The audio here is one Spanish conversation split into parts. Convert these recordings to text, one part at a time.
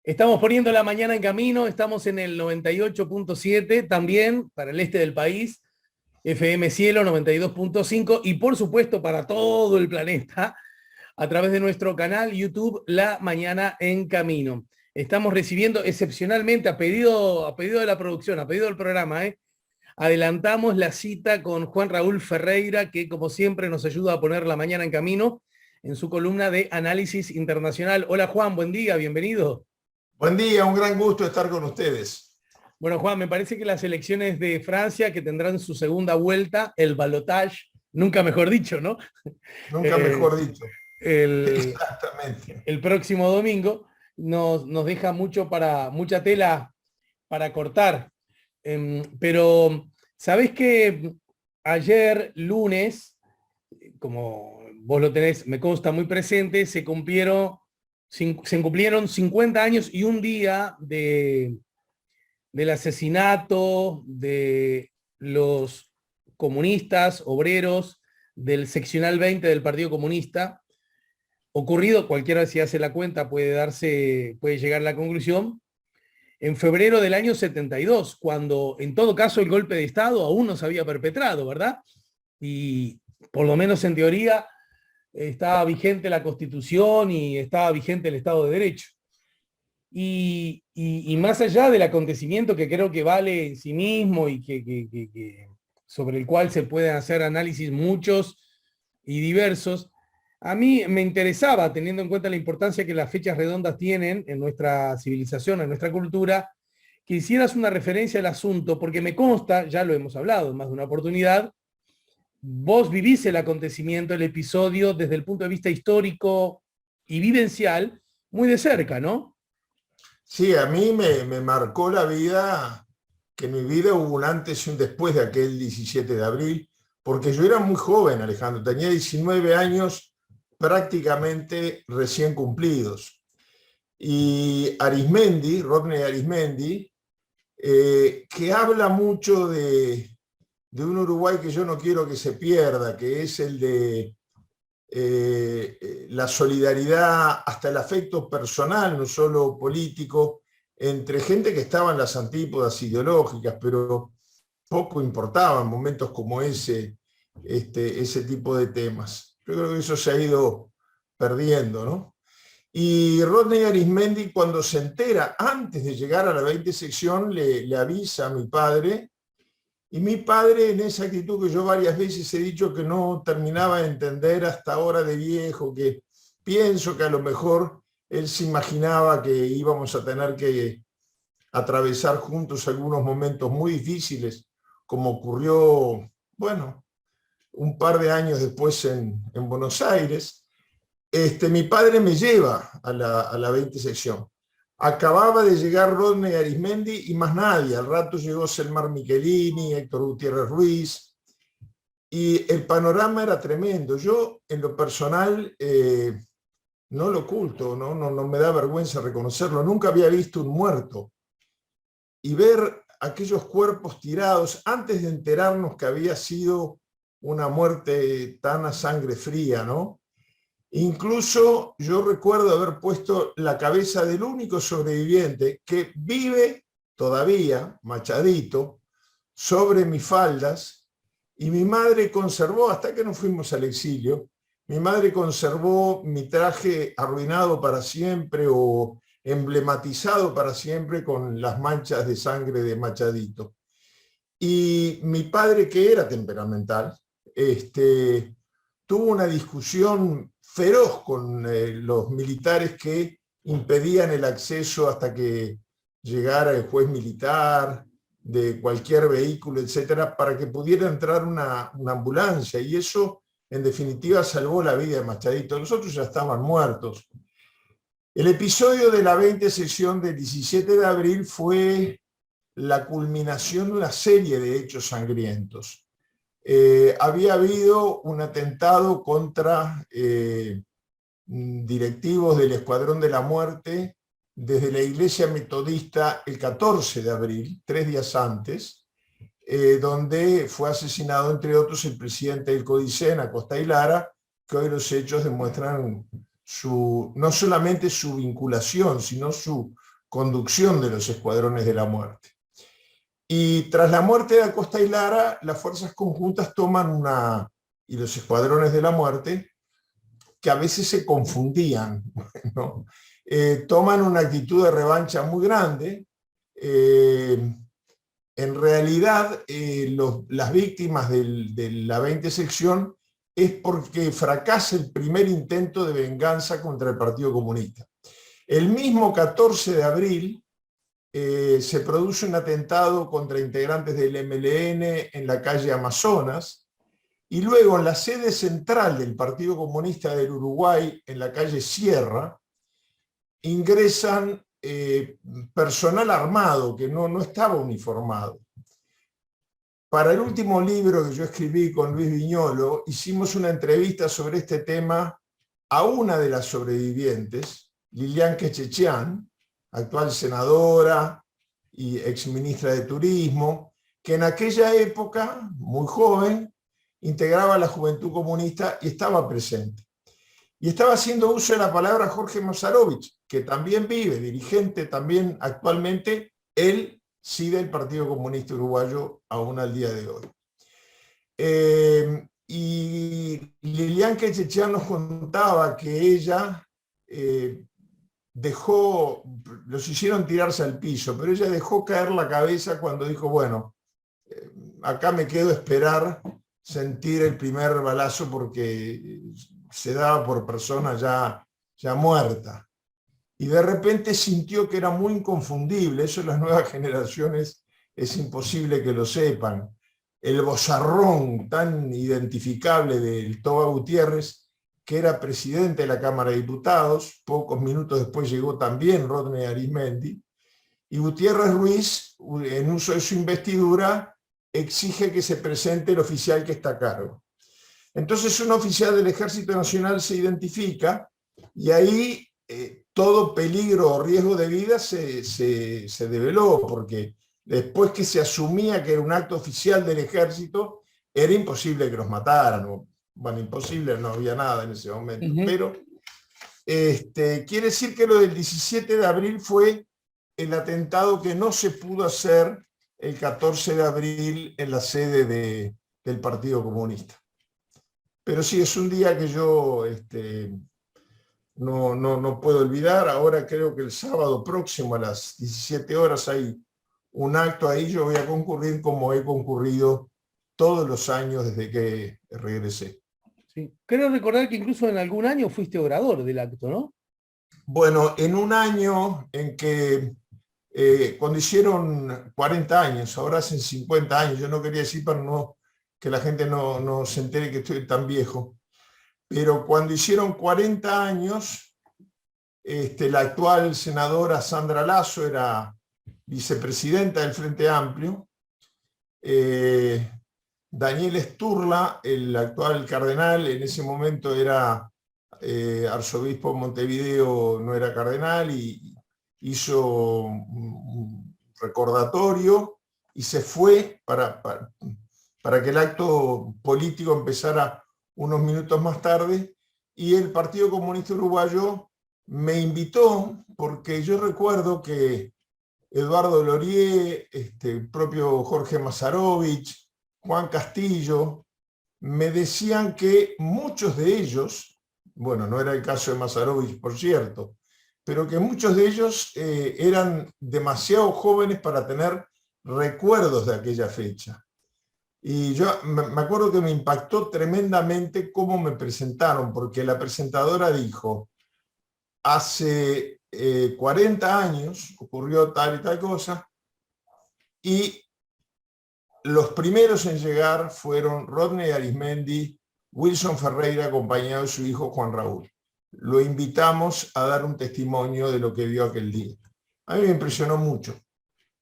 Estamos poniendo la mañana en camino, estamos en el 98.7, también para el este del país, FM Cielo 92.5 y por supuesto para todo el planeta a través de nuestro canal YouTube La Mañana en Camino. Estamos recibiendo excepcionalmente a pedido de la producción, a pedido del programa, adelantamos la cita con Juan Raúl Ferreira, que como siempre nos ayuda a poner la mañana en camino en su columna de análisis internacional. Hola Juan, buen día, bienvenido. Buen día, un gran gusto estar con ustedes. Bueno, Juan, me parece que las elecciones de Francia, que tendrán su segunda vuelta, el balotage, nunca mejor dicho, ¿no? Nunca mejor dicho. El, Exactamente. el próximo domingo nos deja mucha tela para cortar. Pero, ¿sabés que ayer, lunes, como vos lo tenés, me consta muy presente, se cumplieron 50 años y un día del asesinato de los comunistas, obreros del seccional 20 del Partido Comunista, ocurrido, cualquiera si hace la cuenta puede llegar a la conclusión, en febrero del año 72, cuando en todo caso el golpe de Estado aún no se había perpetrado, ¿verdad? Y por lo menos en teoría estaba vigente la Constitución y estaba vigente el Estado de Derecho. Y más allá del acontecimiento que creo que vale en sí mismo y sobre el cual se pueden hacer análisis muchos y diversos, a mí me interesaba, teniendo en cuenta la importancia que las fechas redondas tienen en nuestra civilización, en nuestra cultura, que hicieras una referencia al asunto, porque me consta, ya lo hemos hablado en más de una oportunidad, vos vivís el acontecimiento, el episodio, desde el punto de vista histórico y vivencial, muy de cerca, ¿no? Sí, a mí me marcó la vida, que en mi vida hubo un antes y un después de aquel 17 de abril, porque yo era muy joven, Alejandro, tenía 19 años prácticamente recién cumplidos. Y Arismendi, Rodney Arismendi, que habla mucho de un Uruguay que yo no quiero que se pierda, que es el de la solidaridad, hasta el afecto personal, no solo político, entre gente que estaba en las antípodas ideológicas, pero poco importaba en momentos como ese tipo de temas. Yo creo que eso se ha ido perdiendo, ¿no? Y Rodney Arismendi, cuando se entera, antes de llegar a la 20 sección, le avisa a mi padre. Y mi padre, en esa actitud que yo varias veces he dicho que no terminaba de entender hasta ahora de viejo, que pienso que a lo mejor él se imaginaba que íbamos a tener que atravesar juntos algunos momentos muy difíciles, como ocurrió, bueno, un par de años después en Buenos Aires. Mi padre me lleva a la 20 sección. Acababa de llegar Rodney Arismendi y más nadie. Al rato llegó Selmar Michelini, Héctor Gutiérrez Ruiz, y el panorama era tremendo. Yo, en lo personal, no lo oculto, no me da vergüenza reconocerlo. Nunca había visto un muerto. Y ver aquellos cuerpos tirados, antes de enterarnos que había sido una muerte tan a sangre fría, ¿no? Incluso yo recuerdo haber puesto la cabeza del único sobreviviente que vive todavía, Machadito, sobre mis faldas, y mi madre conservó, hasta que nos fuimos al exilio, mi madre conservó mi traje arruinado para siempre o emblematizado para siempre con las manchas de sangre de Machadito. Y mi padre, que era temperamental, tuvo una discusión feroz con los militares que impedían el acceso hasta que llegara el juez militar de cualquier vehículo, etcétera, para que pudiera entrar una ambulancia, y eso en definitiva salvó la vida de Machadito. Los otros ya estaban muertos. El episodio de la 20 sección del 17 de abril fue la culminación de una serie de hechos sangrientos. Había habido un atentado contra directivos del Escuadrón de la Muerte desde la Iglesia Metodista el 14 de abril, 3 días antes, donde fue asesinado, entre otros, el presidente del CODICEN, Acosta y Lara, que hoy los hechos demuestran no solamente su vinculación, sino su conducción de los escuadrones de la muerte. Y tras la muerte de Acosta y Lara, las fuerzas conjuntas toman y los escuadrones de la muerte, que a veces se confundían, ¿no? Toman una actitud de revancha muy grande. En realidad, las víctimas de la 20 sección es porque fracasa el primer intento de venganza contra el Partido Comunista. El mismo 14 de abril se produce un atentado contra integrantes del MLN en la calle Amazonas, y luego en la sede central del Partido Comunista del Uruguay, en la calle Sierra, ingresan personal armado que no estaba uniformado. Para el último libro que yo escribí con Luis Viñolo, hicimos una entrevista sobre este tema a una de las sobrevivientes, Lilian Quechechian, actual senadora y exministra de Turismo, que en aquella época, muy joven, integraba la Juventud Comunista y estaba presente. Y estaba haciendo uso de la palabra Jorge Masarovich, que también vive, dirigente también actualmente, él sí del Partido Comunista Uruguayo aún al día de hoy. Y Lilian Quechechian nos contaba que ella los hicieron tirarse al piso, pero ella dejó caer la cabeza cuando dijo, bueno, acá me quedo a esperar sentir el primer balazo porque se daba por persona ya muerta. Y de repente sintió que era muy inconfundible, eso en las nuevas generaciones es imposible que lo sepan. El vozarrón tan identificable del Toba Gutiérrez, que era presidente de la Cámara de Diputados, pocos minutos después llegó también Rodney Arismendi, y Gutiérrez Ruiz, en uso de su investidura, exige que se presente el oficial que está a cargo. Entonces un oficial del Ejército Nacional se identifica y ahí todo peligro o riesgo de vida se develó, porque después que se asumía que era un acto oficial del Ejército, era imposible que los mataran. Bueno, imposible, no había nada en ese momento. Pero quiere decir que lo del 17 de abril fue el atentado que no se pudo hacer el 14 de abril en la sede del Partido Comunista. Pero sí, es un día que yo no puedo olvidar. Ahora creo que el sábado próximo a las 17 horas hay un acto ahí. Yo voy a concurrir como he concurrido todos los años desde que regresé. Sí. Creo recordar que incluso en algún año fuiste orador del acto, ¿no? Bueno, en un año en que cuando hicieron 40 años, ahora hacen 50 años, yo no quería decir para que la gente no se entere que estoy tan viejo, pero cuando hicieron 40 años, la actual senadora Sandra Lasso era vicepresidenta del Frente Amplio, Daniel Sturla, el actual cardenal, en ese momento era arzobispo de Montevideo, no era cardenal, y hizo un recordatorio y se fue para que el acto político empezara unos minutos más tarde, y el Partido Comunista Uruguayo me invitó porque yo recuerdo que Eduardo Lorié, el propio Jorge Masarovich, Juan Castillo, me decían que muchos de ellos, bueno, no era el caso de Masarovich, por cierto, pero que muchos de ellos eran demasiado jóvenes para tener recuerdos de aquella fecha. Y yo me acuerdo que me impactó tremendamente cómo me presentaron, porque la presentadora dijo, hace 40 años ocurrió tal y tal cosa, y los primeros en llegar fueron Rodney Arismendi, Wilson Ferreira, acompañado de su hijo Juan Raúl. Lo invitamos a dar un testimonio de lo que vio aquel día. A mí me impresionó mucho.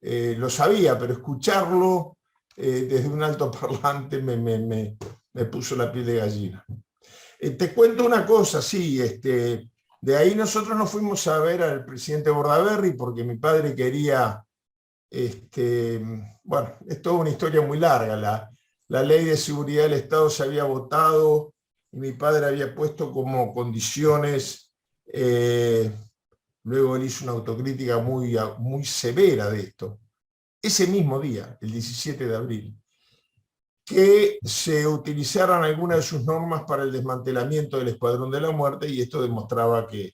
Lo sabía, pero escucharlo desde un altoparlante me puso la piel de gallina. Te cuento una cosa, sí, de ahí nosotros nos fuimos a ver al presidente Bordaberry porque mi padre quería, bueno, es toda una historia muy larga. La ley de seguridad del Estado se había votado y mi padre había puesto como condiciones luego él hizo una autocrítica muy severa de esto, ese mismo día, el 17 de abril, que se utilizaran algunas de sus normas para el desmantelamiento del Escuadrón de la Muerte, y esto demostraba que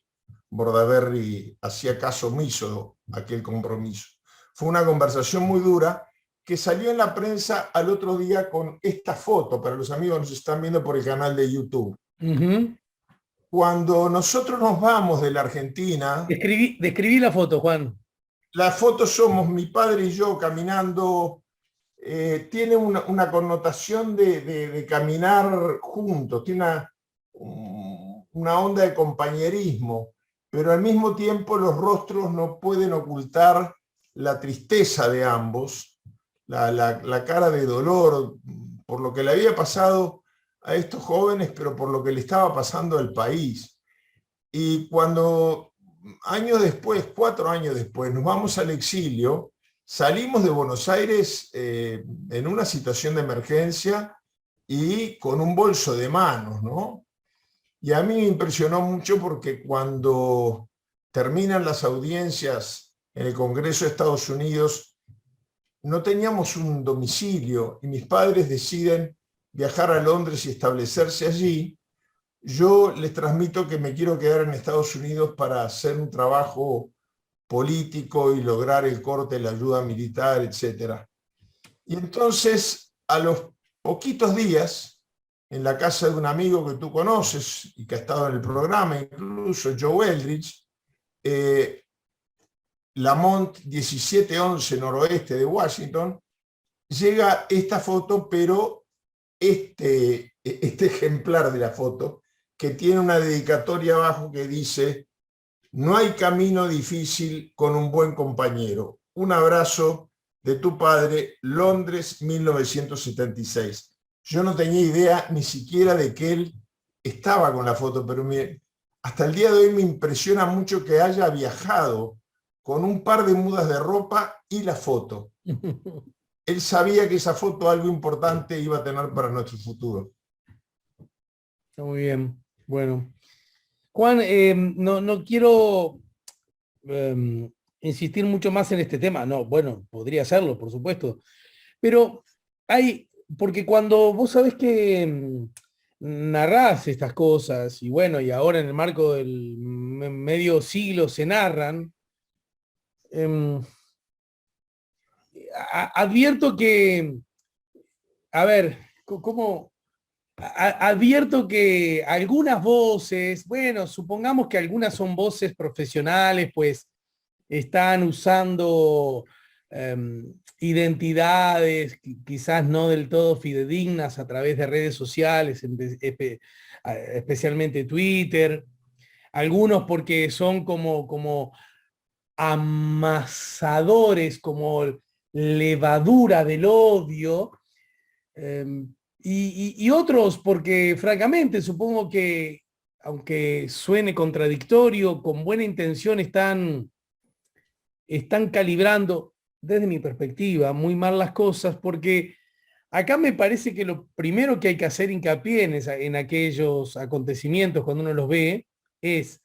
Bordaberry hacía caso omiso a aquel compromiso. Fue una conversación muy dura que salió en la prensa al otro día con esta foto, para los amigos que nos están viendo por el canal de YouTube. Cuando nosotros nos vamos de la Argentina... Describí la foto, Juan. La foto somos mi padre y yo caminando, tiene una connotación de caminar juntos, tiene una onda de compañerismo, pero al mismo tiempo los rostros no pueden ocultar la tristeza de ambos, la cara de dolor por lo que le había pasado a estos jóvenes, pero por lo que le estaba pasando al país. Y cuando años después, 4 años después, nos vamos al exilio, salimos de Buenos Aires en una situación de emergencia y con un bolso de manos, ¿no? Y a mí me impresionó mucho porque cuando terminan las audiencias en el Congreso de Estados Unidos, no teníamos un domicilio y mis padres deciden viajar a Londres y establecerse allí. Yo les transmito que me quiero quedar en Estados Unidos para hacer un trabajo político y lograr el corte de la ayuda militar, etc. Y entonces, a los poquitos días, en la casa de un amigo que tú conoces y que ha estado en el programa, incluso Joe Eldridge, Lamont 1711, noroeste de Washington, llega esta foto, pero este ejemplar de la foto, que tiene una dedicatoria abajo que dice: no hay camino difícil con un buen compañero. Un abrazo de tu padre, Londres, 1976. Yo no tenía idea ni siquiera de que él estaba con la foto, pero hasta el día de hoy me impresiona mucho que haya viajado con un par de mudas de ropa y la foto. Él sabía que esa foto algo importante iba a tener para nuestro futuro. Está muy bien. Bueno. Juan, no quiero insistir mucho más en este tema. No, bueno, podría hacerlo, por supuesto. Pero porque cuando vos sabés que narrás estas cosas, y bueno, y ahora en el marco del medio siglo se narran, advierto que, a ver, ¿cómo? Advierto que algunas voces, bueno, supongamos que algunas son voces profesionales, pues están usando identidades quizás no del todo fidedignas a través de redes sociales, especialmente Twitter. Algunos porque son como amasadores, como levadura del odio. Y otros porque, francamente, supongo que, aunque suene contradictorio, con buena intención están calibrando, desde mi perspectiva, muy mal las cosas, porque acá me parece que lo primero que hay que hacer hincapié en aquellos acontecimientos cuando uno los ve es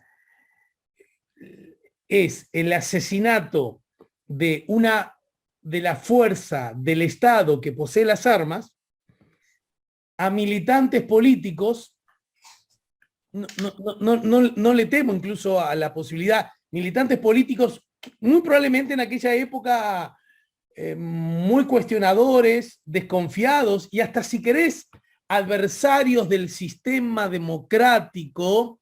el asesinato de la fuerza del Estado que posee las armas a militantes políticos. No le temo incluso a la posibilidad, militantes políticos muy probablemente en aquella época muy cuestionadores, desconfiados y hasta, si querés, adversarios del sistema democrático,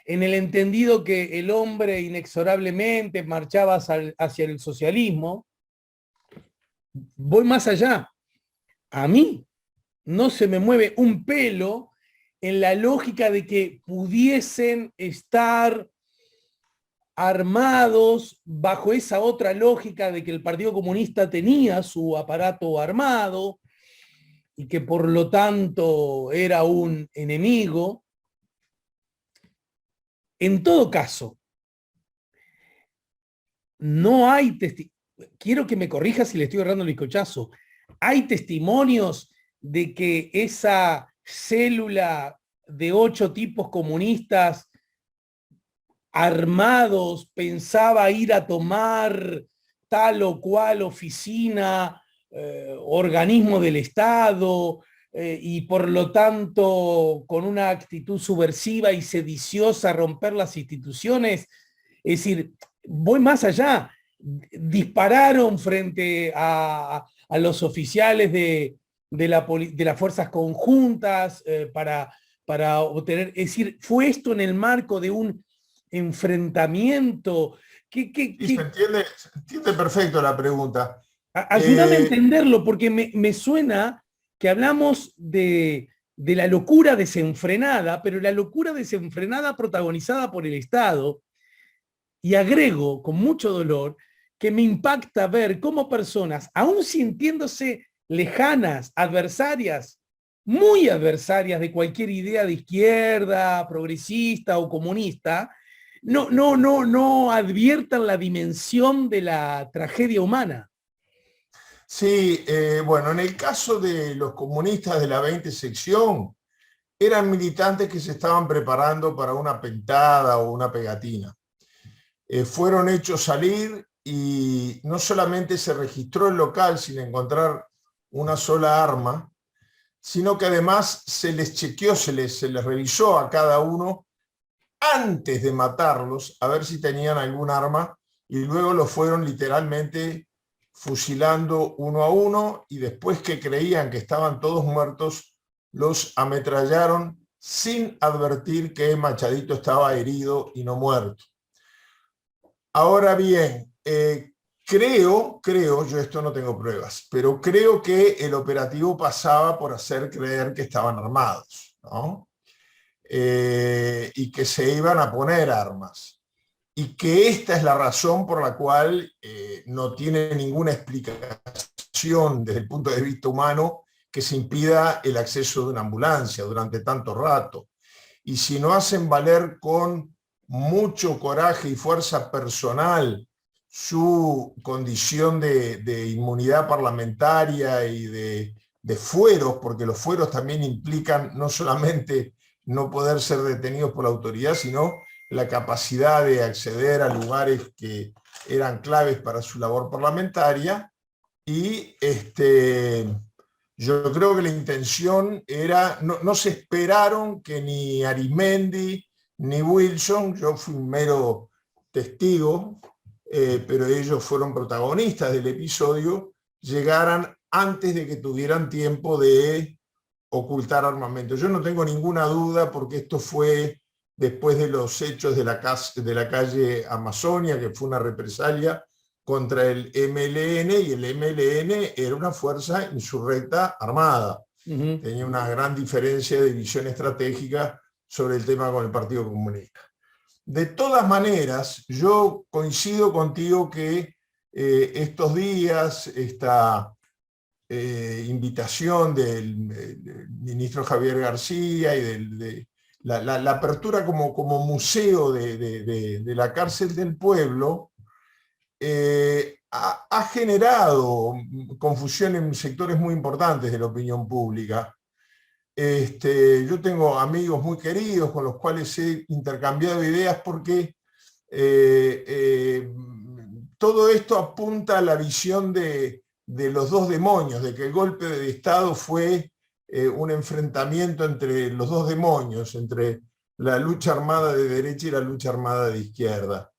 en el entendido que el hombre inexorablemente marchaba hacia el socialismo. Voy más allá. A mí no se me mueve un pelo en la lógica de que pudiesen estar armados bajo esa otra lógica de que el Partido Comunista tenía su aparato armado y que por lo tanto era un enemigo. En todo caso, no hay quiero que me corrijas si le estoy agarrando el bizcochazo. Hay testimonios de que esa célula de 8 tipos comunistas armados pensaba ir a tomar tal o cual oficina, organismo del Estado, y por lo tanto con una actitud subversiva y sediciosa romper las instituciones. Es decir, voy más allá. Dispararon frente a los oficiales de las fuerzas conjuntas para obtener, es decir, fue esto en el marco de un enfrentamiento. Sí, se entiende perfecto la pregunta. Ayúdame a entenderlo, porque me suena que hablamos de la locura desenfrenada, pero la locura desenfrenada protagonizada por el Estado, y agrego con mucho dolor que me impacta ver cómo personas, aún sintiéndose lejanas, adversarias, muy adversarias de cualquier idea de izquierda, progresista o comunista, no adviertan la dimensión de la tragedia humana. Sí, bueno, en el caso de los comunistas de la 20 sección, eran militantes que se estaban preparando para una pentada o una pegatina. Fueron hechos salir y no solamente se registró el local sin encontrar una sola arma, sino que además se les chequeó, se les revisó a cada uno antes de matarlos a ver si tenían algún arma, y luego los fueron literalmente fusilando uno a uno, y después que creían que estaban todos muertos, los ametrallaron sin advertir que Machadito estaba herido y no muerto. Ahora bien, creo, yo esto no tengo pruebas, pero creo que el operativo pasaba por hacer creer que estaban armados, ¿no? Y que se iban a poner armas. Y que esta es la razón por la cual no tiene ninguna explicación desde el punto de vista humano que se impida el acceso de una ambulancia durante tanto rato. Y si no hacen valer con mucho coraje y fuerza personal su condición de inmunidad parlamentaria y de fueros, porque los fueros también implican no solamente no poder ser detenidos por la autoridad, sino la capacidad de acceder a lugares que eran claves para su labor parlamentaria. Y yo creo que la intención era, no se esperaron que ni Arismendi ni Wilson, yo fui un mero testigo, pero ellos fueron protagonistas del episodio, llegaran antes de que tuvieran tiempo de ocultar armamento. Yo no tengo ninguna duda, porque esto fue después de los hechos de la calle Amazonia, que fue una represalia contra el MLN, y el MLN era una fuerza insurrecta armada. Tenía una gran diferencia de visión estratégica sobre el tema con el Partido Comunista. De todas maneras, yo coincido contigo que estos días, esta invitación del ministro Javier García y de la apertura como museo de la cárcel del pueblo, ha generado confusión en sectores muy importantes de la opinión pública. Yo tengo amigos muy queridos con los cuales he intercambiado ideas, porque todo esto apunta a la visión de los dos demonios, de que el golpe de Estado fue un enfrentamiento entre los dos demonios, entre la lucha armada de derecha y la lucha armada de izquierda.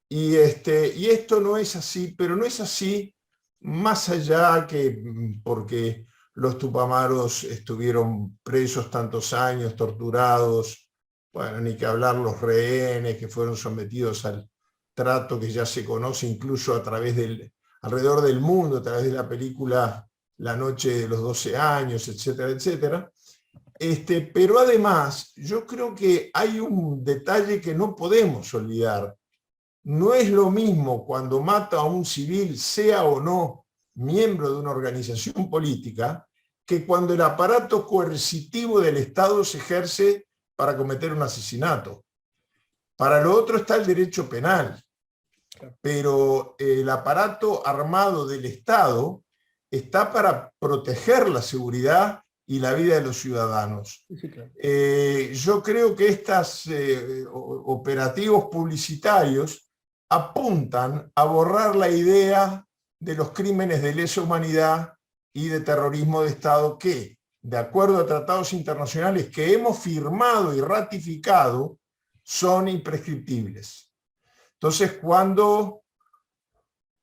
Y esto no es así, pero no es así más allá que porque los tupamaros estuvieron presos tantos años, torturados, bueno, ni que hablar los rehenes que fueron sometidos al trato que ya se conoce incluso alrededor del mundo, a través de la película La noche de los 12 años, etcétera, etcétera. Pero además, yo creo que hay un detalle que no podemos olvidar. No es lo mismo cuando mata a un civil, sea o no miembro de una organización política, que cuando el aparato coercitivo del Estado se ejerce para cometer un asesinato. Para lo otro está el derecho penal, pero el aparato armado del Estado está para proteger la seguridad y la vida de los ciudadanos. Sí, claro. Yo creo que estos operativos publicitarios apuntan a borrar la idea de los crímenes de lesa humanidad y de terrorismo de Estado que, de acuerdo a tratados internacionales que hemos firmado y ratificado, son imprescriptibles. Entonces, cuando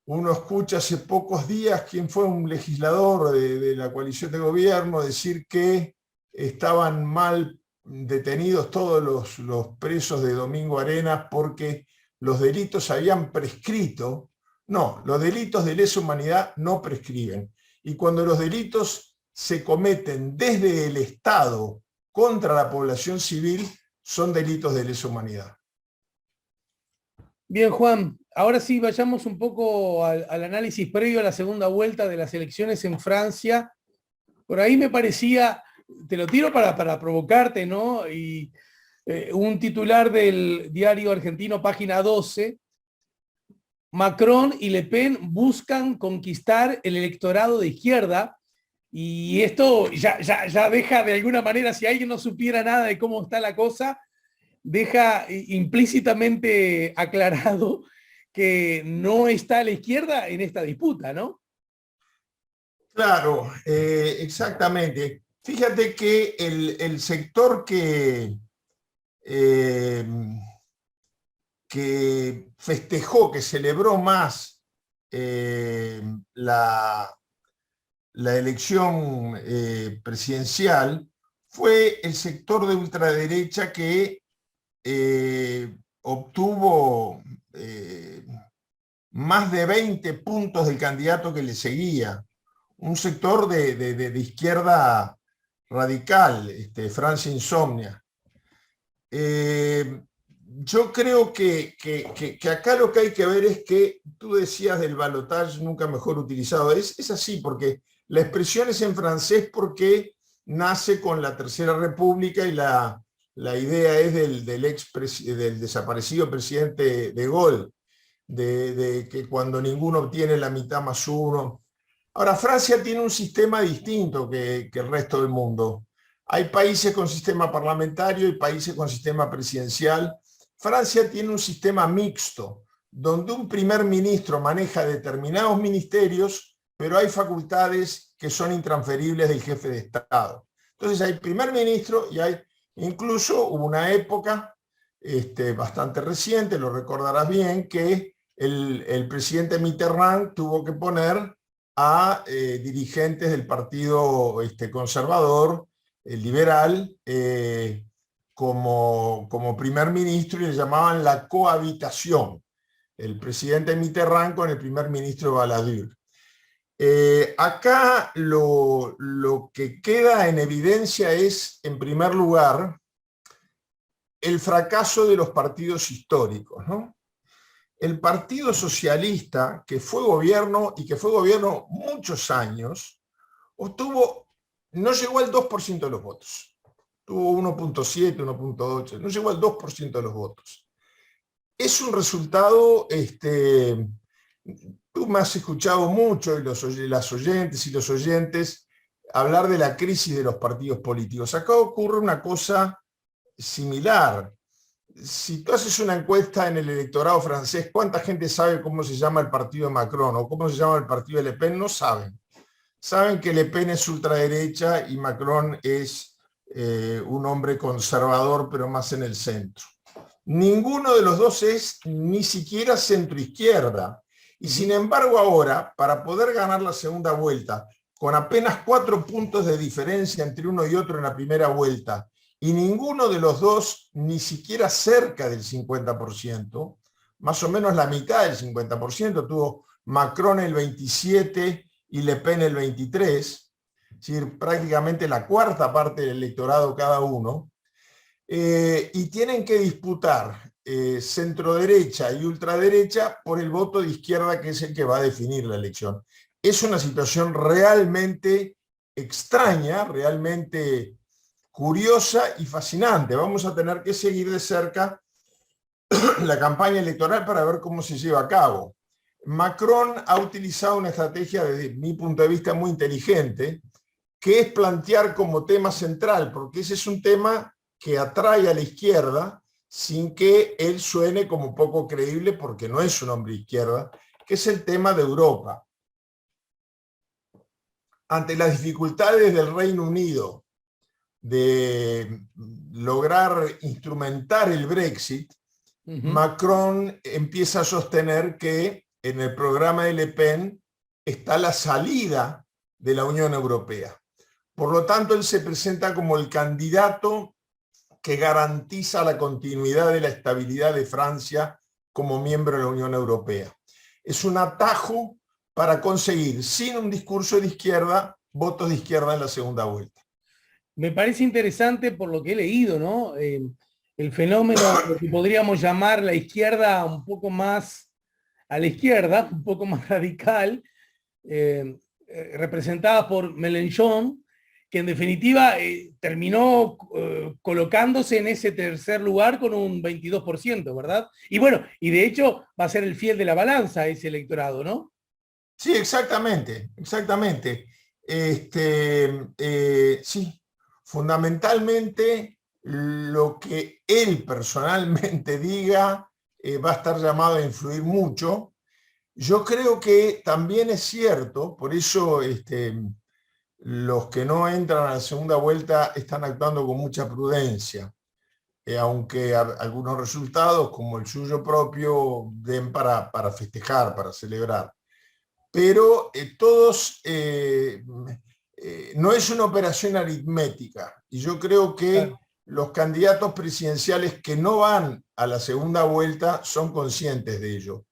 uno escucha hace pocos días quién fue un legislador de la coalición de gobierno decir que estaban mal detenidos todos los presos de Domingo Arenas porque los delitos habían prescrito. No, los delitos de lesa humanidad no prescriben. Y cuando los delitos se cometen desde el Estado contra la población civil, son delitos de lesa humanidad. Bien, Juan, ahora sí vayamos un poco al análisis previo a la segunda vuelta de las elecciones en Francia. Por ahí me parecía, te lo tiro para provocarte, ¿no? Y un titular del diario argentino, Página 12, Macron y Le Pen buscan conquistar el electorado de izquierda, y esto ya deja de alguna manera, si alguien no supiera nada de cómo está la cosa, deja implícitamente aclarado que no está a la izquierda en esta disputa, ¿no? Claro, exactamente. Fíjate que el sector que festejó, que celebró más la elección presidencial fue el sector de ultraderecha que obtuvo más de 20 puntos del candidato que le seguía. Un sector de izquierda radical, Francia Insomnia. Yo creo que acá lo que hay que ver es que tú decías del balotage, nunca mejor utilizado. Es así, porque la expresión es en francés porque nace con la Tercera República y la idea es del desaparecido presidente de Gaulle, de que cuando ninguno obtiene la mitad más uno. Ahora, Francia tiene un sistema distinto que el resto del mundo. Hay países con sistema parlamentario y países con sistema presidencial. Francia tiene un sistema mixto, donde un primer ministro maneja determinados ministerios, pero hay facultades que son intransferibles del jefe de Estado. Entonces hay primer ministro y hay, incluso hubo una época bastante reciente, lo recordarás bien, que el presidente Mitterrand tuvo que poner a dirigentes del partido conservador, liberal, como primer ministro, y le llamaban la cohabitación, el presidente Mitterrand con el primer ministro Balladur. Acá lo que queda en evidencia es, en primer lugar, el fracaso de los partidos históricos, ¿no? El Partido Socialista, que fue gobierno y que fue gobierno muchos años, no llegó al 2% de los votos. Tuvo 1.7, 1.8, no llegó al 2% de los votos. Es un resultado, tú me has escuchado mucho, y las oyentes y los oyentes, hablar de la crisis de los partidos políticos. Acá ocurre una cosa similar. Si tú haces una encuesta en el electorado francés, ¿cuánta gente sabe cómo se llama el partido de Macron o cómo se llama el partido de Le Pen? No saben. Saben que Le Pen es ultraderecha y Macron es un hombre conservador, pero más en el centro. Ninguno de los dos es ni siquiera centroizquierda. Y sin embargo ahora, para poder ganar la segunda vuelta, con apenas 4 puntos de diferencia entre uno y otro en la primera vuelta, y ninguno de los dos ni siquiera cerca del 50%, más o menos la mitad del 50%, tuvo Macron el 27% y Le Pen el 23%, es decir, prácticamente la cuarta parte del electorado cada uno, y tienen que disputar centro-derecha y ultraderecha por el voto de izquierda, que es el que va a definir la elección. Es una situación realmente extraña, realmente curiosa y fascinante. Vamos a tener que seguir de cerca la campaña electoral para ver cómo se lleva a cabo. Macron ha utilizado una estrategia, desde mi punto de vista, muy inteligente, que es plantear como tema central, porque ese es un tema que atrae a la izquierda sin que él suene como poco creíble, porque no es un hombre de izquierda, que es el tema de Europa. Ante las dificultades del Reino Unido de lograr instrumentar el Brexit, Macron empieza a sostener que en el programa de Le Pen está la salida de la Unión Europea. Por lo tanto, él se presenta como el candidato que garantiza la continuidad de la estabilidad de Francia como miembro de la Unión Europea. Es un atajo para conseguir, sin un discurso de izquierda, votos de izquierda en la segunda vuelta. Me parece interesante por lo que he leído, ¿no? El fenómeno, lo que podríamos llamar la izquierda un poco más a la izquierda, un poco más radical, representada por Mélenchon, que en definitiva terminó colocándose en ese tercer lugar con un 22%, ¿verdad? Y bueno, y de hecho va a ser el fiel de la balanza ese electorado, ¿no? Sí, exactamente, exactamente. Sí, fundamentalmente lo que él personalmente diga va a estar llamado a influir mucho. Yo creo que también es cierto, por eso los que no entran a la segunda vuelta están actuando con mucha prudencia, aunque algunos resultados, como el suyo propio, den para festejar, para celebrar. Pero no es una operación aritmética, y yo creo que los candidatos presidenciales que no van a la segunda vuelta son conscientes de ello.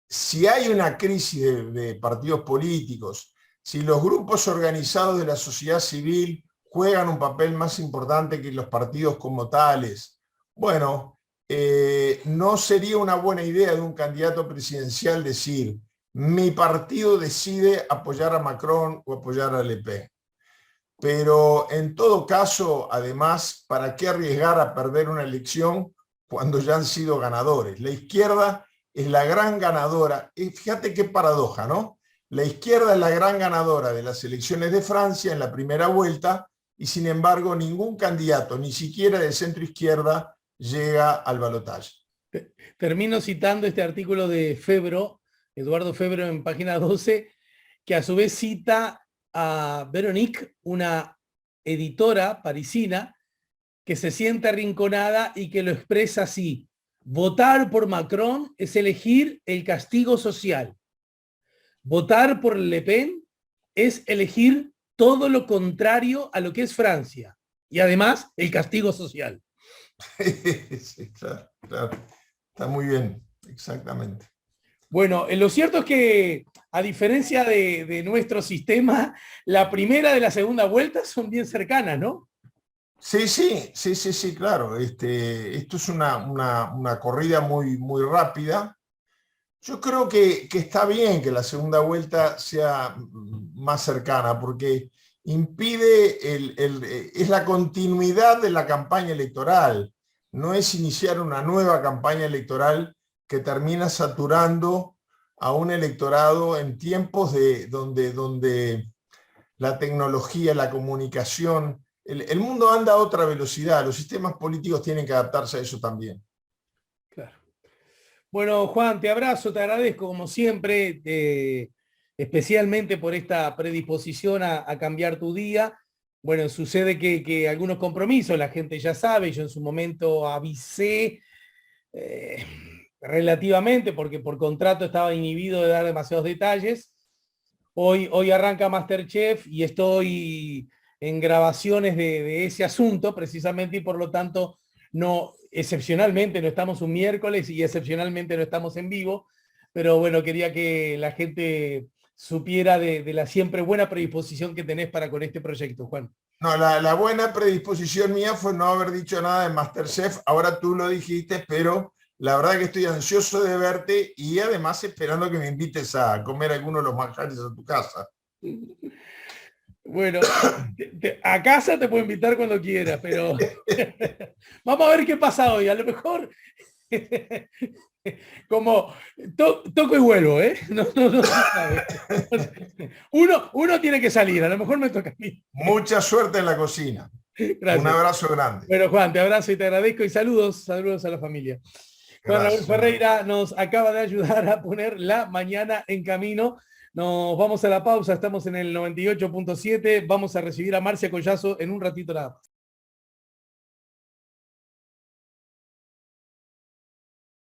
Si hay una crisis de partidos políticos, si los grupos organizados de la sociedad civil juegan un papel más importante que los partidos como tales, bueno, no sería una buena idea de un candidato presidencial decir: mi partido decide apoyar a Macron o apoyar a Le Pen. Pero en todo caso, además, ¿para qué arriesgar a perder una elección cuando ya han sido ganadores? La izquierda es la gran ganadora. Y fíjate qué paradoja, ¿no? La izquierda es la gran ganadora de las elecciones de Francia en la primera vuelta, y sin embargo ningún candidato, ni siquiera de centro izquierda, llega al balotaje. Termino citando este artículo de Febro, Eduardo Febro, en página 12, que a su vez cita a Veronique, una editora parisina, que se siente arrinconada y que lo expresa así: votar por Macron es elegir el castigo social. Votar por Le Pen es elegir todo lo contrario a lo que es Francia. Y además, el castigo social. Sí, claro, claro. Está muy bien, exactamente. Bueno, lo cierto es que, a diferencia de nuestro sistema, la primera de la segunda vuelta son bien cercanas, ¿no? Sí, claro. Esto es una corrida muy, muy rápida. Yo creo que está bien que la segunda vuelta sea más cercana, porque es la continuidad de la campaña electoral, no es iniciar una nueva campaña electoral que termina saturando a un electorado en tiempos donde la tecnología, la comunicación, el mundo anda a otra velocidad, los sistemas políticos tienen que adaptarse a eso también. Claro. Bueno, Juan, te abrazo, te agradezco como siempre, especialmente por esta predisposición a cambiar tu día. Bueno, sucede que algunos compromisos, la gente ya sabe, yo en su momento avisé relativamente, porque por contrato estaba inhibido de dar demasiados detalles. Hoy arranca MasterChef y estoy en grabaciones de ese asunto precisamente, y por lo tanto excepcionalmente no estamos un miércoles y excepcionalmente no estamos en vivo, pero bueno, quería que la gente supiera de la siempre buena predisposición que tenés para con este proyecto, Juan. No, la buena predisposición mía fue no haber dicho nada de MasterChef. Ahora tú lo dijiste, pero la verdad que estoy ansioso de verte y además esperando que me invites a comer alguno de los manjares a tu casa. Bueno, a casa te puedo invitar cuando quieras, pero vamos a ver qué pasa hoy. A lo mejor Como toco y vuelvo, ¿eh? No se sabe. Uno tiene que salir, a lo mejor me toca a mí. Mucha suerte en la cocina. Gracias. Un abrazo grande. Bueno, Juan, te abrazo y te agradezco y saludos a la familia. Juan Raúl Ferreira nos acaba de ayudar a poner la mañana en camino. Nos vamos a la pausa, estamos en el 98.7, vamos a recibir a Marcia Collazo en un ratito nada más.